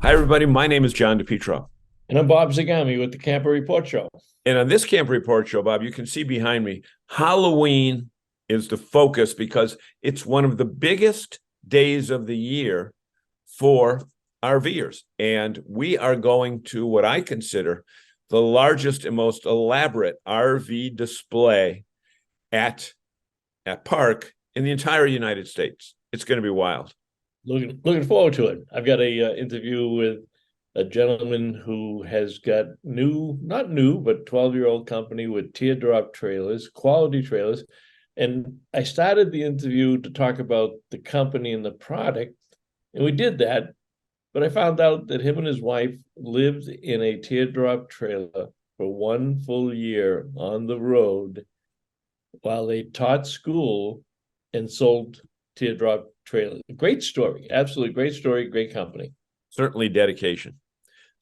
Hi, everybody. My name is John DePietro. And I'm Bob Zagami with the Camper Report Show. And on this Camp Report show, Bob, you can see behind me, Halloween is the focus because it's one of the biggest days of the year for RVers. And we are going to what I consider the largest and most elaborate RV display at Park in the entire United States. It's going to be wild. Looking forward to it. I've got a interview with a gentleman who has got not new, but 12-year-old company with Teardrop trailers, quality trailers. And I started the interview to talk about the company and the product, and we did that. But I found out that him and his wife lived in a Teardrop trailer for one full year on the road while they taught school and sold Teardrop trailers. Great story. Absolutely great story. Great company. Certainly dedication.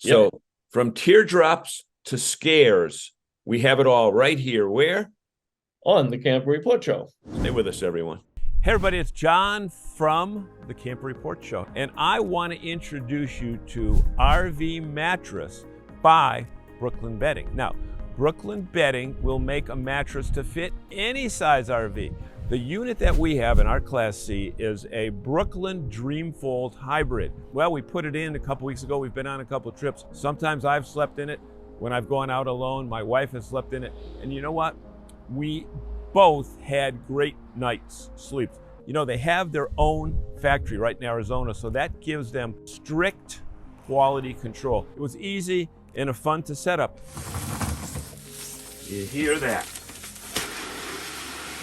Yep. So from teardrops to scares, we have it all right here. Where? On the Camper Report Show. Stay with us, everyone. Hey, everybody, it's John from the Camper Report Show, and I want to introduce you to RV Mattress by Brooklyn Bedding. Now, Brooklyn Bedding will make a mattress to fit any size RV. The unit that we have in our Class C is a Brooklyn Dreamfold Hybrid. Well, we put it in a couple weeks ago. We've been on a couple trips. Sometimes I've slept in it. When I've gone out alone, my wife has slept in it. And you know what? We both had great nights' sleeps. You know, they have their own factory right in Arizona, so that gives them strict quality control. It was easy and fun to set up. You hear that?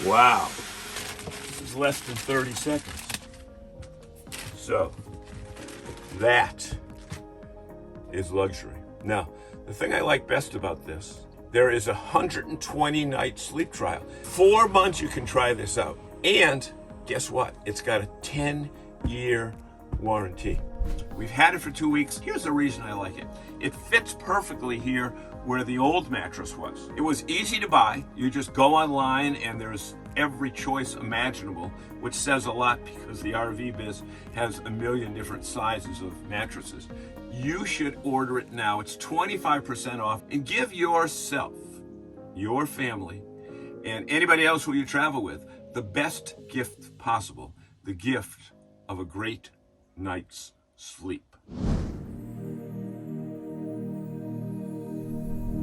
Wow. This is less than 30 seconds. So, that is luxury. Now, the thing I like best about this, there is a 120-night sleep trial. 4 months you can try this out. And guess what? It's got a 10-year warranty. We've had it for 2 weeks. Here's the reason I like it. It fits perfectly here where the old mattress was. It was easy to buy. You just go online and there's every choice imaginable, which says a lot because the RV biz has a million different sizes of mattresses. You should order it now. It's 25% off, and give yourself, your family, and anybody else who you travel with the best gift possible, the gift of a great night's sleep.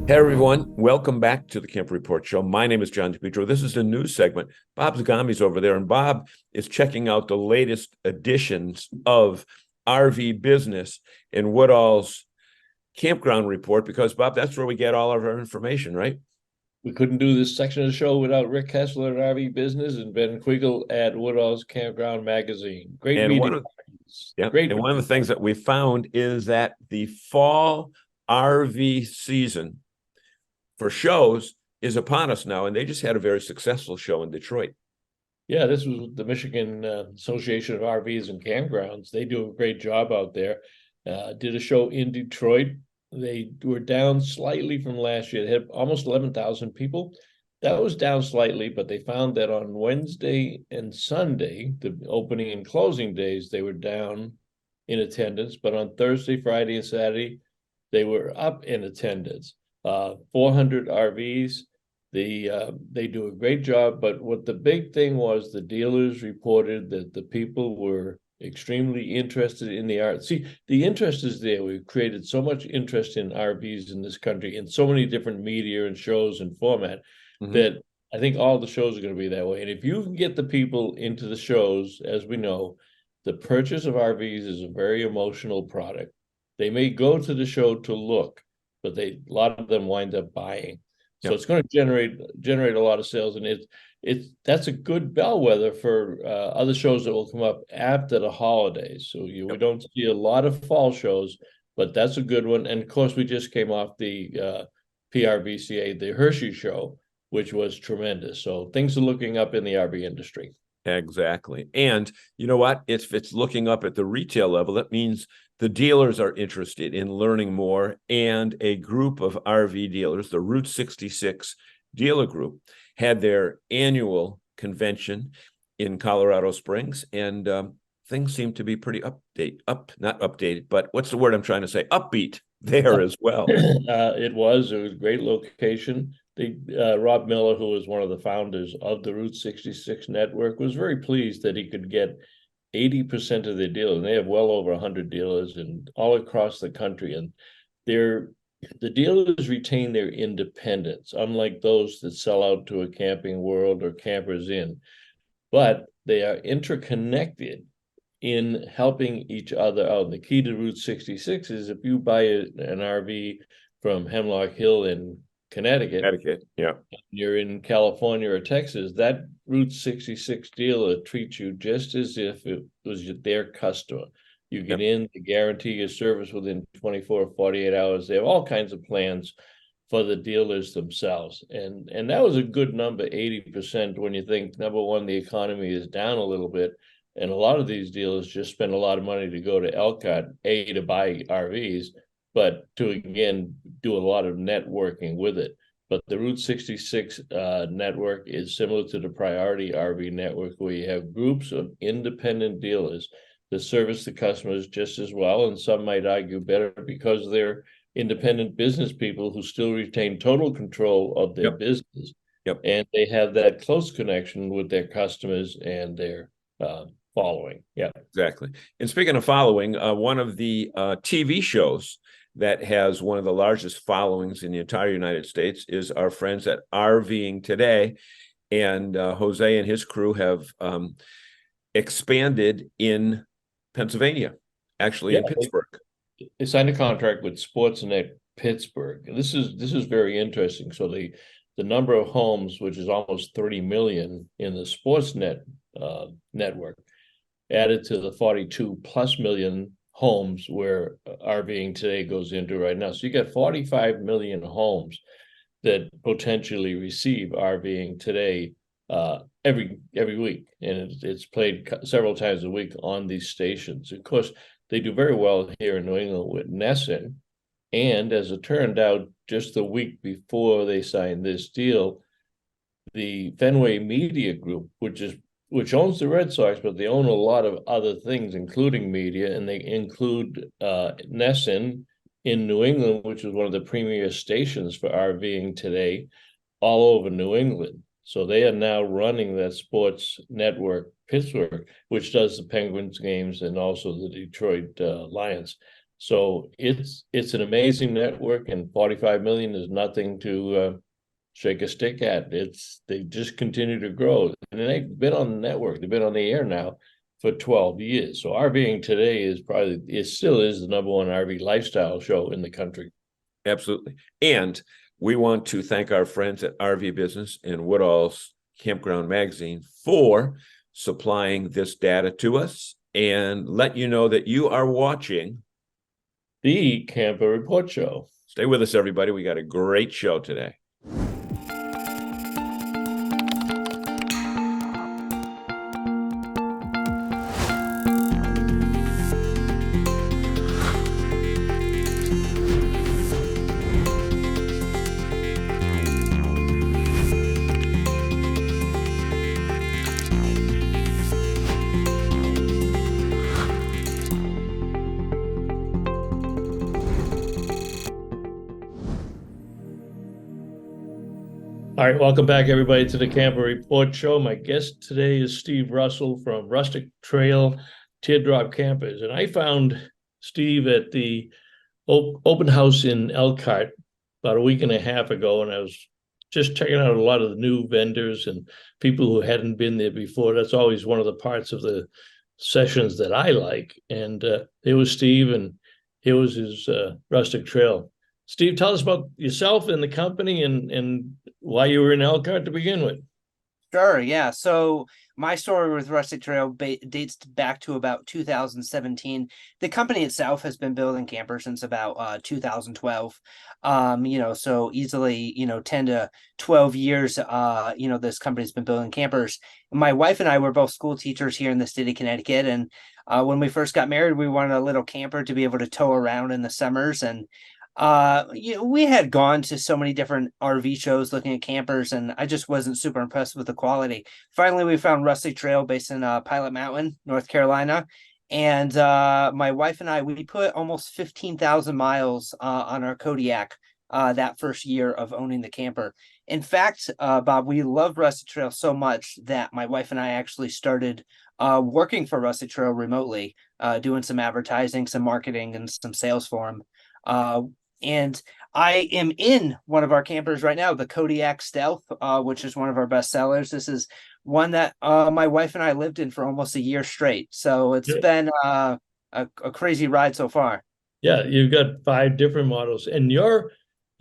Hey everyone, welcome back to the Camp Report Show. My name is John DePietro. This is the news segment. Bob Zagami's over there, and Bob is checking out the latest editions of RV Business in Woodall's Campground Report, because, Bob, that's where we get all of our information, right? We couldn't do this section of the show without Rick Kessler at RV Business and Ben Quiegel at Woodall's Campground Magazine. Great And meeting. one of the things that we found is that the fall RV season for shows is upon us now, and they just had a very successful show in Detroit. Yeah, this was the Michigan Association of RVs and Campgrounds. They do a great job out there. Did a show in Detroit. They were down slightly from last year. They had almost 11,000 people. That was down slightly, but they found that on Wednesday and Sunday, the opening and closing days, they were down in attendance. But on Thursday, Friday, and Saturday, they were up in attendance. 400 RVs. They do a great job, but what the big thing was, the dealers reported that the people were extremely interested in the art. See, the interest is there. We've created so much interest in RVs in this country in so many different media and shows and format that I think all the shows are going to be that way. And if you can get the people into the shows, as we know, the purchase of RVs is a very emotional product. They may go to the show to look, but a lot of them wind up buying. So it's going to generate a lot of sales, and that's a good bellwether for other shows that will come up after the holidays. So we don't see a lot of fall shows, but that's a good one. And of course, we just came off the PRVCA, the Hershey show, which was tremendous. So things are looking up in the RV industry. Exactly. And you know what? If it's looking up at the retail level, that means the dealers are interested in learning more, and a group of RV dealers, the Route 66 dealer group, had their annual convention in Colorado Springs, and things seem to be pretty not updated, but what's the word I'm trying to say? Upbeat there as well. It was a great location. Rob Miller, who was one of the founders of the Route 66 network, was very pleased that he could get 80% of their dealers. And they have well over 100 dealers and all across the country. And the dealers retain their independence, unlike those that sell out to a Camping World or Campers Inn. But they are interconnected in helping each other out. The key to Route 66 is if you buy an RV from Hemlock Hill in Connecticut, yeah, you're in California or Texas, that Route 66 dealer treats you just as if it was their customer. You get in, they guarantee your service within 24 or 48 hours. They have all kinds of plans for the dealers themselves. And that was a good number, 80%, when you think, number one, the economy is down a little bit. And a lot of these dealers just spend a lot of money to go to Elkhart, to buy RVs, but to, again, do a lot of networking with it. But the Route 66 network is similar to the Priority RV network, where you have groups of independent dealers that service the customers just as well. And some might argue better because they're independent business people who still retain total control of their business. And they have that close connection with their customers and their following. Yeah, exactly. And speaking of following, one of the TV shows that has one of the largest followings in the entire United States is our friends at RVing Today. And Jose and his crew have expanded in Pennsylvania, actually in Pittsburgh. They signed a contract with Sportsnet Pittsburgh. And this is very interesting. So the number of homes, which is almost 30 million in the Sportsnet network, added to the 42 plus million homes where RVing Today goes into right now. So you got 45 million homes that potentially receive RVing Today every week, and it's played several times a week on these stations. Of course, they do very well here in New England with Nesson, and as it turned out, just the week before they signed this deal, the Fenway Media Group, which owns the Red Sox, but they own a lot of other things, including media, and they include Nesson in New England, which is one of the premier stations for RVing Today all over New England. So they are now running that sports network, Pittsburgh, which does the Penguins games and also the Detroit Lions. So it's an amazing network, and 45 million is nothing to shake a stick at. They just continue to grow, and they've been on the network. They've been on the air now for 12 years. So RVing Today it still is the number one RV lifestyle show in the country. Absolutely. And we want to thank our friends at RV Business and Woodall's Campground Magazine for supplying this data to us, and let you know that you are watching the Camper Report Show. Stay with us, everybody. We got a great show today. All right, welcome back, everybody, to the Camper Report Show. My guest today is Steve Russell from Rustic Trail Teardrop Campers. And I found Steve at the open house in Elkhart about a week and a half ago, and I was just checking out a lot of the new vendors and people who hadn't been there before. That's always one of the parts of the sessions that I like. And here was Steve, and here was his Rustic Trail. Steve, tell us about yourself and the company and why you were in Elkhart to begin with. Sure, yeah. So my story with Rustic Trail dates back to about 2017. The company itself has been building campers since about 2012. So easily, 10 to 12 years, this company's been building campers. My wife and I were both school teachers here in the state of Connecticut. And when we first got married, we wanted a little camper to be able to tow around in the summers. And We had gone to so many different RV shows looking at campers, and I just wasn't super impressed with the quality. Finally, we found Rustic Trail based in Pilot Mountain, North Carolina. And my wife and I, we put almost 15,000 miles on our Kodiak that first year of owning the camper. In fact, Bob, we love Rustic Trail so much that my wife and I actually started working for Rustic Trail remotely, doing some advertising, some marketing, and some sales for them. And I am in one of our campers right now, the Kodiak Stealth, which is one of our best sellers. This is one that my wife and I lived in for almost a year straight. So it's been a crazy ride so far. Yeah, you've got 5 different models, and your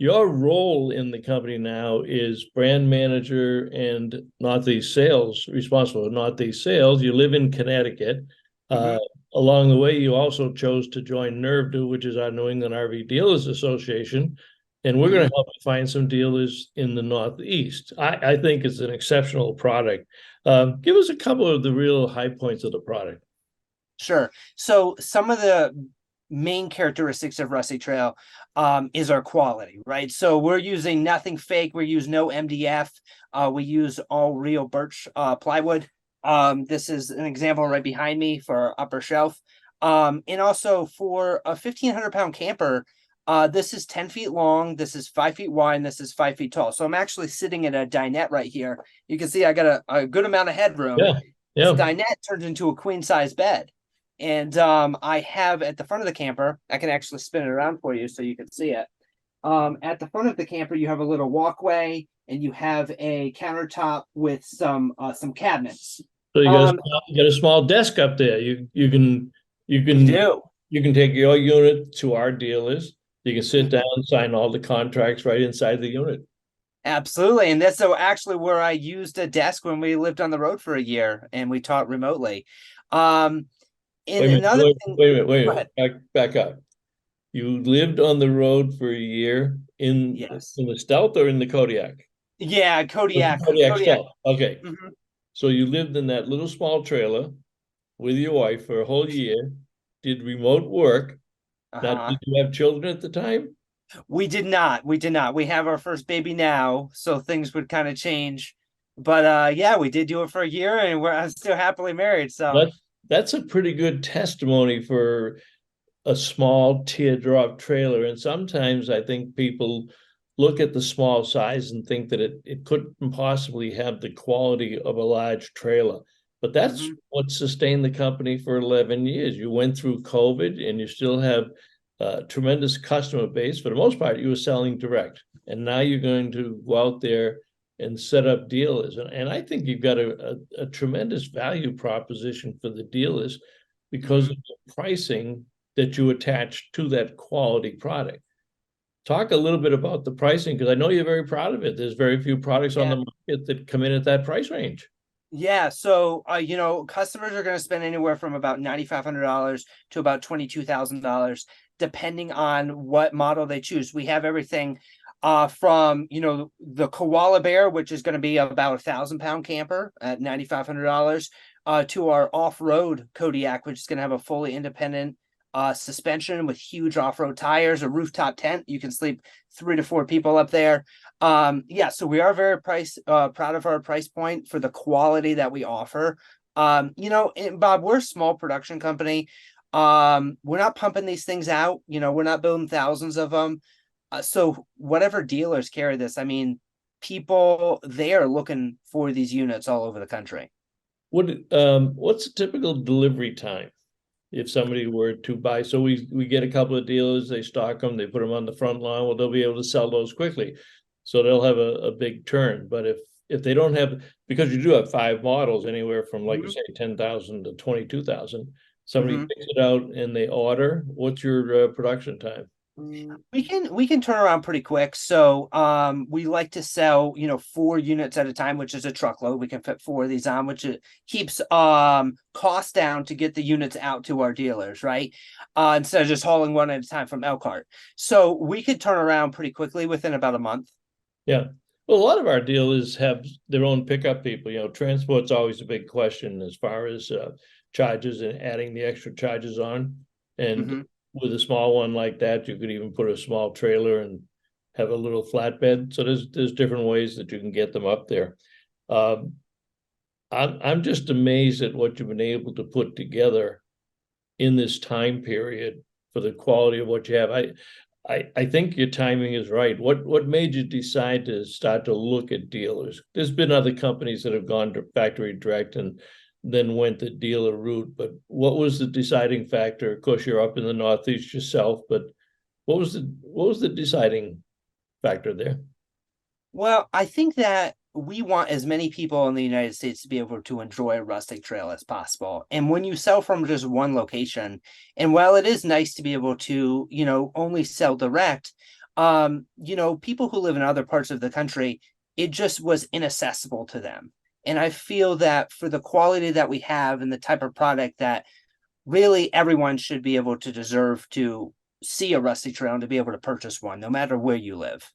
role in the company now is brand manager and Northeast sales, responsible for Northeast sales. You live in Connecticut. Mhm. Along the way, you also chose to join NERVDO, which is our New England RV Dealers Association, and we're going to help you find some dealers in the Northeast. I think it's an exceptional product. Give us a couple of the real high points of the product. Sure. So some of the main characteristics of Rusty Trail is our quality, right? So we're using nothing fake. We use no MDF. We use all real birch plywood. This is an example right behind me for our upper shelf. And also for a 1,500-pound camper, this is 10 feet long. This is 5 feet wide. And this is 5 feet tall. So I'm actually sitting in a dinette right here. You can see I got a good amount of headroom. Yeah, This yeah. dinette turns into a queen size bed. And I have at the front of the camper, I can actually spin it around for you so you can see it. At the front of the camper, you have a little walkway and you have a countertop with some cabinets. So you got a small desk up there. You can We do. you can take your unit to our dealers. You can sit down and sign all the contracts right inside the unit. Absolutely. And that's so actually where I used a desk when we lived on the road for a year and we taught remotely. And another thing, Wait a minute. Back up. You lived on the road for a year yes. in the Stealth or in the Kodiak? Yeah, Kodiak. Kodiak Stealth. Okay. Mhm. So you lived in that little small trailer with your wife for a whole year, did remote work. Now, Uh-huh. did you have children at the time? We did not. We did not. We have our first baby now, so things would kind of change. But yeah, we did do it for a year and I'm still happily married. So That's a pretty good testimony for a small teardrop trailer. And sometimes I think people look at the small size and think that it couldn't possibly have the quality of a large trailer. But that's what sustained the company for 11 years. You went through COVID and you still have a tremendous customer base. For the most part, you were selling direct. And now you're going to go out there and set up dealers. And I think you've got a tremendous value proposition for the dealers because of the pricing that you attach to that quality product. Talk a little bit about the pricing, because I know you're very proud of it. There's very few products on the market that come in at that price range. Yeah, so customers are going to spend anywhere from about $9,500 to about $22,000, depending on what model they choose. We have everything from the Koala Bear, which is going to be about 1,000-pound camper at $9,500, to our off-road Kodiak, which is going to have a fully independent suspension with huge off-road tires, a rooftop tent. You can sleep 3 to 4 people up there. Yeah, so we are very proud of our price point for the quality that we offer. And Bob, we're a small production company. We're not pumping these things out. We're not building thousands of them. So whatever dealers carry this, I mean, people, they are looking for these units all over the country. What's a typical delivery time if somebody were to buy? So we get a couple of dealers, they stock them, they put them on the front line. Well, they'll be able to sell those quickly, so they'll have a big turn. But if they don't have, because you do have 5 models, anywhere from, like you say, 10,000 to 22,000. Somebody picks it out and they order. What's your production time? We can turn around pretty quick. So we like to sell 4 units at a time, which is a truckload. We can fit 4 of these on, which keeps costs down to get the units out to our dealers, right? Instead of just hauling one at a time from Elkhart. So we could turn around pretty quickly within about a month. Yeah. Well, a lot of our dealers have their own pickup people. Transport's always a big question as far as charges and adding the extra charges on. And with a small one like that, you could even put a small trailer and have a little flatbed. So there's different ways that you can get them up there. Um, I'm just amazed at what you've been able to put together in this time period for the quality of what you have. I think your timing is right. What made you decide to start to look at dealers? There's been other companies that have gone to factory direct and then went the dealer route, but what was the deciding factor? Of course, you're up in the Northeast yourself, but what was the deciding factor there? Well, I think that we want as many people in the United States to be able to enjoy a rustic trail as possible. And when you sell from just one location, and while it is nice to be able to, only sell direct, people who live in other parts of the country, it just was inaccessible to them. And I feel that for the quality that we have and the type of product that really everyone should be able to deserve to see a rustic trail and to be able to purchase one, no matter where you live.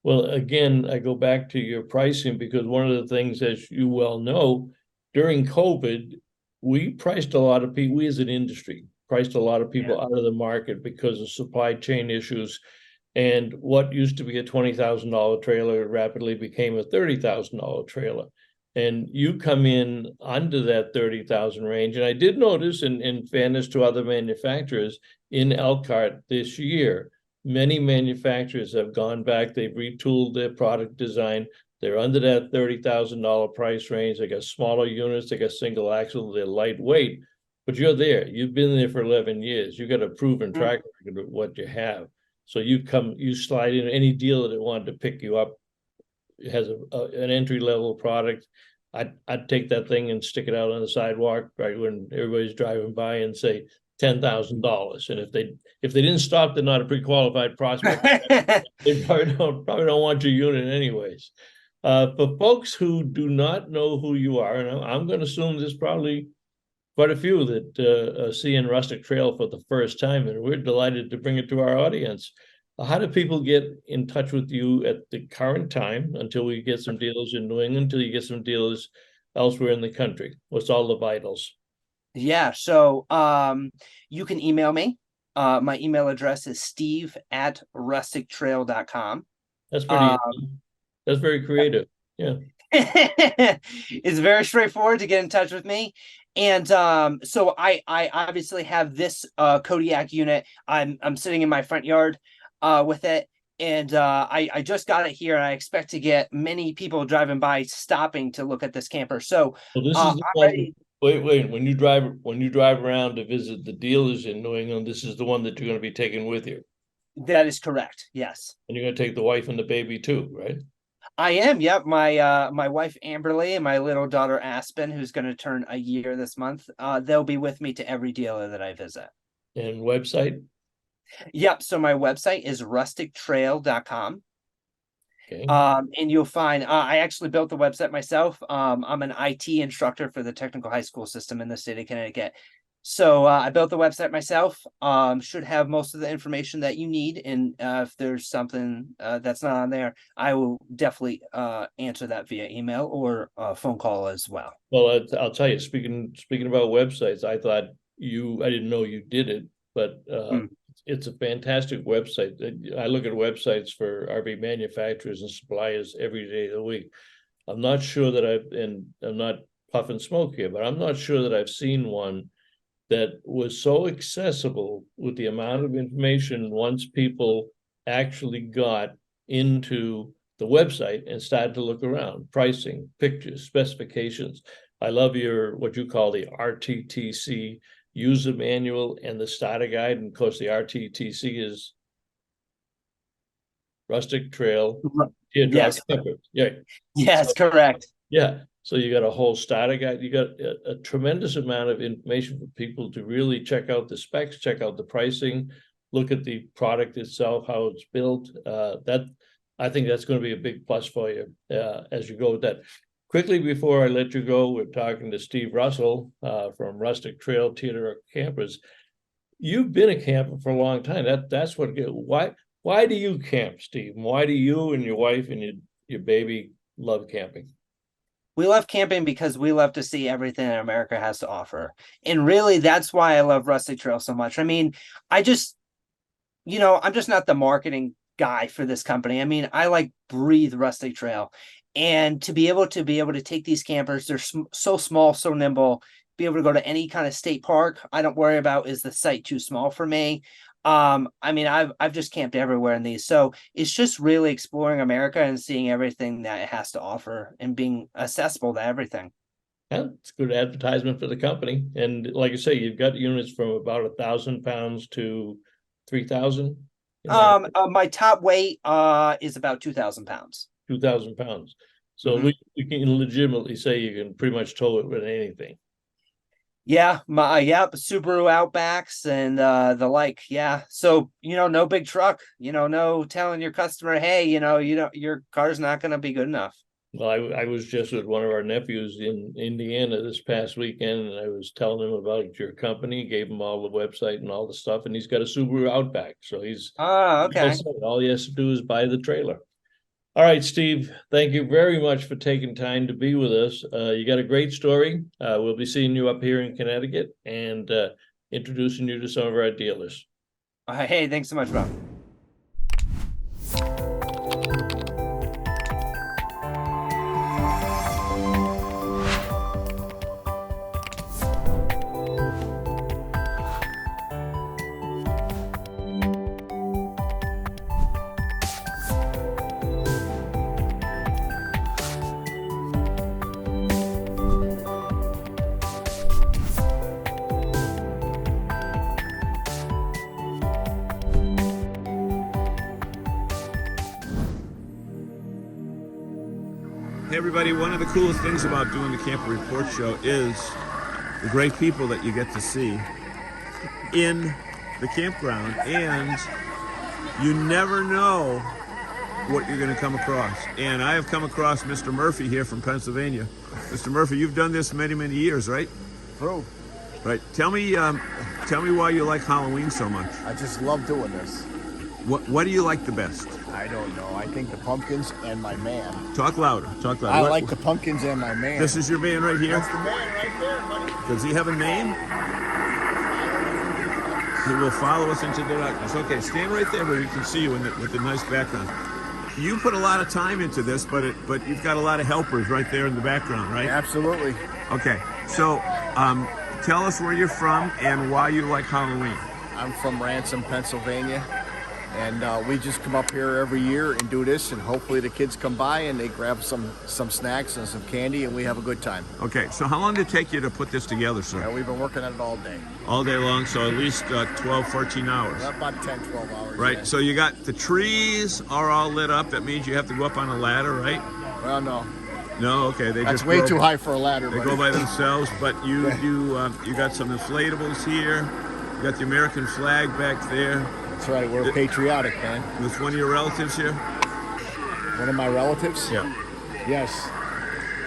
Well, again, I go back to your pricing because one of the things, as you well know, during COVID, we priced a lot of people, we as an industry priced a lot of people out of the market because of supply chain issues. And what used to be a $20,000 trailer rapidly became a $30,000 trailer. And you come in under that 30,000 range. And I did notice, in fairness to other manufacturers, in Elkhart this year, many manufacturers have gone back, they've retooled their product design. They're under that $30,000 price range. They got smaller units, they got single axle, they're lightweight, but you're there. You've been there for 11 years. You got a proven track record of what you have. So you slide in any dealer that wanted to pick you up, it has an entry level product. I'd take that thing and stick it out on the sidewalk right when everybody's driving by and say $10,000. And if they didn't stop, they're not a pre-qualified prospect. They probably don't want your unit anyways. For folks who do not know who you are, and I'm going to assume there's probably quite a few that are seeing Rustic Trail for the first time, and we're delighted to bring it to our audience. How do people get in touch with you at the current time until we get some dealers in New England, until you get some dealers elsewhere in the country? What's all the vitals? Yeah, so you can email me. My email address is steve@rustictrail.com. That's pretty that's very creative. Yeah. It's very straightforward to get in touch with me. And so I obviously have this Kodiak unit. I'm sitting in my front yard with it. And I just got it here, and I expect to get many people driving by stopping to look at this camper. So Well, this is the one. Wait. When you drive around to visit the dealers in New England, this is the one that you're going to be taking with you. That is correct. Yes. And you're going to take the wife and the baby too, right? I am. Yep. My wife Amberly and my little daughter Aspen, who's going to turn a year this month. They'll be with me to every dealer that I visit. And website? Yep. So my website is rustictrail.com. Okay. And you'll find I actually built the website myself. I'm an IT instructor for the technical high school system in the state of Connecticut. So I built the website myself. Should have most of the information that you need. And if there's something that's not on there, I will definitely answer that via email or phone call as well. Well, I'll tell you, speaking about websites, I didn't know you did it, but it's a fantastic website. I look at websites for RV manufacturers and suppliers every day of the week. I'm not sure that I'm not puffing smoke here, but I'm not sure that I've seen one that was so accessible with the amount of information once people actually got into the website and started to look around, pricing, pictures, specifications. I love what you call the RTTC user manual and the starter guide. And of course, the RTTC is Rustic Trail Teardrop Yes. Camper. Yeah. Yes, correct. Yeah. So you got a whole starter guide. You got a tremendous amount of information for people to really check out the specs, check out the pricing, look at the product itself, how it's built. I think that's going to be a big plus for you as you go with that. Quickly before I let you go, we're talking to Steve Russell from Rustic Trail Teardrop Campers. You've been a camper for a long time. That's what. Why do you camp, Steve? Why do you and your wife and your baby love camping? We love camping because we love to see everything that America has to offer. And really, that's why I love Rustic Trail so much. I mean, I just, I'm just not the marketing guy for this company. I mean, I like breathe Rustic Trail. And to be able to take these campers, they're so small, so nimble, be able to go to any kind of state park. I don't worry about, is the site too small for me? I mean, I've just camped everywhere in these. So it's just really exploring America and seeing everything that it has to offer and being accessible to everything. Yeah, it's good advertisement for the company. And like I say, you've got units from about 1,000 pounds to 3,000. My top weight is about 2,000 pounds. 2,000 pounds. So we can legitimately say you can pretty much tow it with anything. Yeah, Subaru Outbacks and the like. Yeah. So, no big truck, no telling your customer, hey, your car's not gonna be good enough. Well, I was just with one of our nephews in Indiana this past weekend, and I was telling him about your company, gave him all the website and all the stuff, and he's got a Subaru Outback. So he's okay. all he has to do is buy the trailer. All right, Steve, thank you very much for taking time to be with us. You got a great story. We'll be seeing you up here in Connecticut and introducing you to some of our dealers. Hey, thanks so much, Bob. Hey everybody, one of the coolest things about doing the Camper Report Show is the great people that you get to see in the campground, and you never know what you're going to come across. And I have come across Mr. Murphy here from Pennsylvania. Mr. Murphy, you've done this many, many years, right? True. Right. Tell me why you like Halloween so much. I just love doing this. What do you like the best? I don't know. I think the pumpkins and my man. Talk louder. Talk louder. I like the pumpkins and my man. This is your man right here? That's the man right there, buddy. Does he have a name? He will follow us into the darkness. Okay, stand right there where we can see you with the nice background. You put a lot of time into this, but you've got a lot of helpers right there in the background, right? Absolutely. Okay, so tell us where you're from and why you like Halloween. I'm from Ransom, Pennsylvania. And we just come up here every year and do this, and hopefully the kids come by and they grab some snacks and some candy, and we have a good time. Okay, so how long did it take you to put this together, sir? We've been working on it all day. All day long, so at least 12, 14 hours. About 10, 12 hours. Right, yeah. so you got the trees are all lit up. That means you have to go up on a ladder, right? Well, no. No, okay. That's way too high for a ladder. They go by themselves, but you got some inflatables here. You got the American flag back there. That's right. We're patriotic, man. With one of your relatives here? One of my relatives? Yeah. Yes.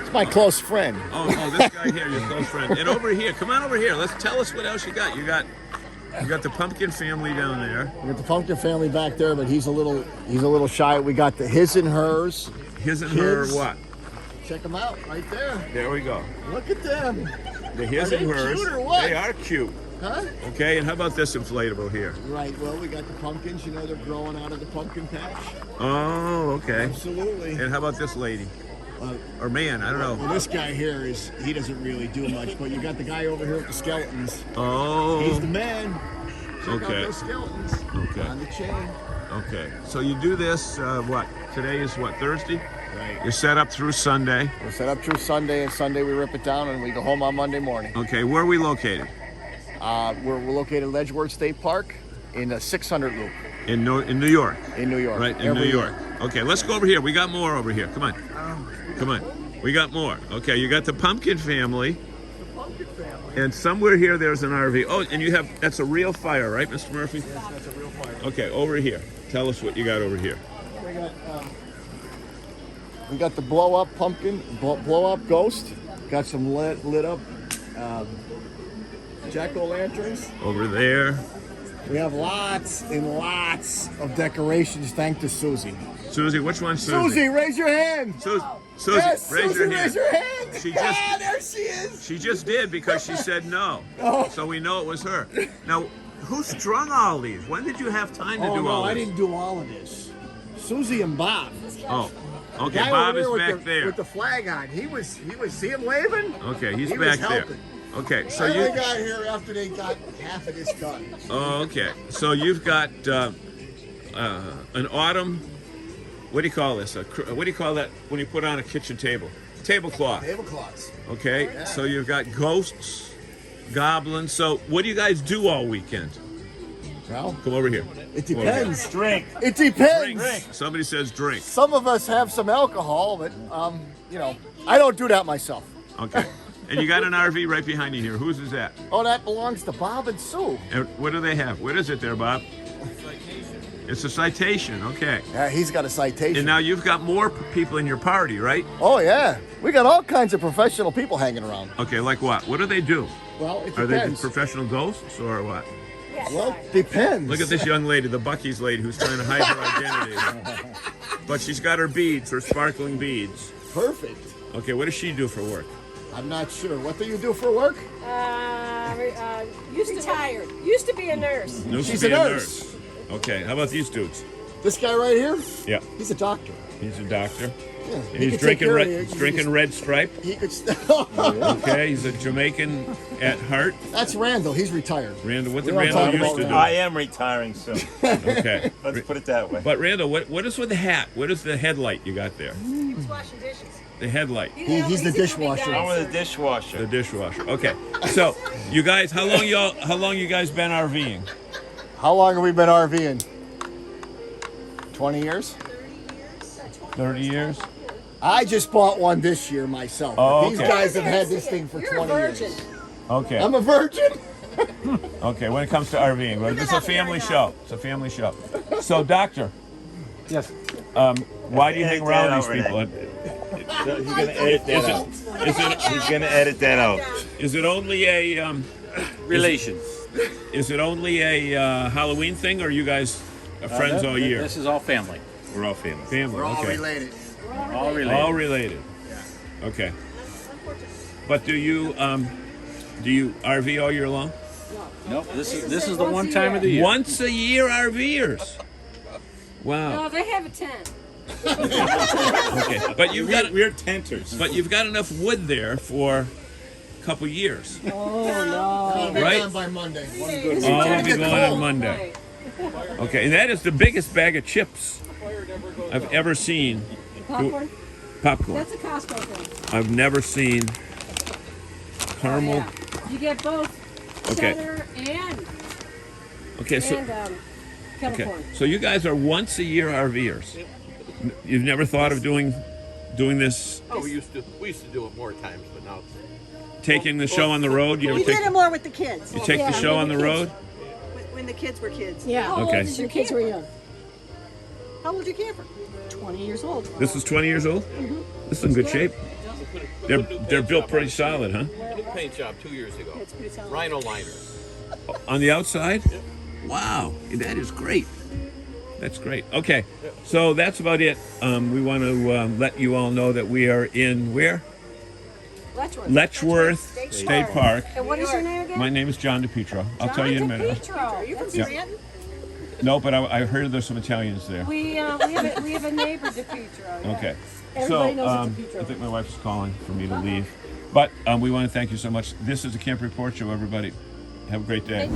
It's my close friend. Oh, this guy here, your close friend. And over here, come on over here. Tell us what else you got. You got the pumpkin family down there. We got the pumpkin family back there, but he's a little shy. We got the his and hers. His and kids. her what? Check them out right there. There we go. Look at them. The his Are and they hers. cute or what? They are cute. Huh? Okay, and how about this inflatable here? Right, well, we got the pumpkins. They're growing out of the pumpkin patch. Oh, okay. Absolutely. And how about this lady? Or man, I don't know. Well, this guy here he doesn't really do much, but you got the guy over here with the skeletons. Oh. He's the man. Check out Okay. those skeletons. Okay. On the chain. Okay. So you do this, what? Today is what, Thursday? Right. You're set up through Sunday. We're set up through Sunday, and Sunday we rip it down, and we go home on Monday morning. Okay, where are we located? We're located in Ledgeworth State Park in the 600 loop. In New York. In New York. Right, in New York. Okay, let's go over here. We got more over here. Come on. Come on. We got more. Okay, you got the pumpkin family. The pumpkin family. And somewhere here there's an RV. Oh, and that's a real fire, right, Mr. Murphy? Yes, that's a real fire. Okay, over here. Tell us what you got over here. We got the blow up pumpkin, blow up ghost. Got some lit up jack-o'-lanterns. Over there. We have lots and lots of decorations thanks to Susie. Susie, which one's Susie? Susie, raise your hand. Susie, Yes, raise Susie, your hand. raise your hand. She just- there she is. She just did because she said no. Oh. So we know it was her. Now, who strung all these? When did you have time to Oh do no, all this? I didn't do all of this. Susie and Bob. Oh, okay. Guy Bob over is there back with the, there. with the flag on. He was. See him waving? Okay, he's He back was there. helping. Okay, so I you. only got here after they got half of this done. Oh, okay. So you've got an autumn. What do you call this? What do you call that when you put on a kitchen table? Tablecloth. Tablecloths. Okay. Yeah. So you've got ghosts, goblins. So what do you guys do all weekend? Well, Come over here. it depends. Drink. It depends. Drink. Somebody says drink. Some of us have some alcohol, but you know, I don't do that myself. Okay. And you got an RV right behind you here. Whose is that? Oh, that belongs to Bob and Sue. And what do they have? What is it there, Bob? It's a citation. Okay. Yeah, he's got a citation. And now you've got more people in your party, right? Oh yeah, we got all kinds of professional people hanging around. Okay, like what? What do they do? Well, it Are they depends. professional ghosts or what? Well, depends. Look at this young lady, the Bucky's lady, who's trying to hide her identity. But she's got her beads, her sparkling beads. Perfect. Okay, what does she do for work? I'm not sure. What do you do for work? Retired. Used to be a nurse. Used to She's be a nurse. Okay, how about these dudes? This guy right here, Yeah, he's a doctor. he's a doctor. Yeah, And he he's could take drinking care of red, you. he's drinking Red Stripe. He could. Okay, he's a Jamaican at heart. That's Randall. He's retired. Randall, what We did don't Randall talk used about to do? Randall. I am retiring soon. Okay. Let's put it that way. But Randall, what is with the hat? What is the headlight you got there? He was washing dishes. The headlight. He's the dishwasher. I'm with a The dishwasher. dishwasher. Okay. So, you guys, how long you guys been RVing? How long have we been RVing? 20 years? 30 years? I just bought one this year myself. Oh, These okay. guys have had this thing for You're 20 a virgin. years. Okay. I'm a virgin. Okay, when it comes to RVing, well, this is a family show. It's a family show. So, doctor, Yes. why do you hang around these people? He's gonna edit that out. He's gonna edit that out. Is it only a Relations. is it only a Halloween thing, or you guys are friends all year? This is all family. We're all famous. Family. We're all Okay. related. All related. All related. Okay. But do you RV all year long? Nope. This is the one time of the year. Once a year RVers. Wow. No, they have a tent. Okay. But you've got We're tenters. but you've got enough wood there for a couple years. I'll be Right. done by Monday. All will be going on Monday. Okay, and that is the biggest bag of chips I've ever seen. Popcorn? Popcorn. That's a Costco thing. I've never seen caramel. Yeah. You get both Okay. cheddar and Okay, so kettle okay, corn. so you guys are once a year RVers. You've never thought of doing this, Oh, we used to do it more times, but now taking the show on the road. You ever We take did it more with the kids you take the show on the road? when the kids were kids. Yeah. Okay. Your kids were young. How old your camper? 20 years old. This is 20 years old. This is in good shape. They're built pretty solid, huh? new paint job 2 years ago. It's pretty solid. Rhino liner. On the outside? Wow, that is great. That's great. Okay, so that's about it. We want to let you all know that we are in where? Letchworth State Park. And what is your name again? My name is John DePietro. I'll tell you in a minute. Petro. You from Yeah. Scranton? No, but I heard there's some Italians there. We have a neighbor, DePietro. Yeah. Okay. Everybody So knows it's a I DePietro. think my wife is calling for me to leave. But we want to thank you so much. This is the Camp Report Show, everybody. Have a great day.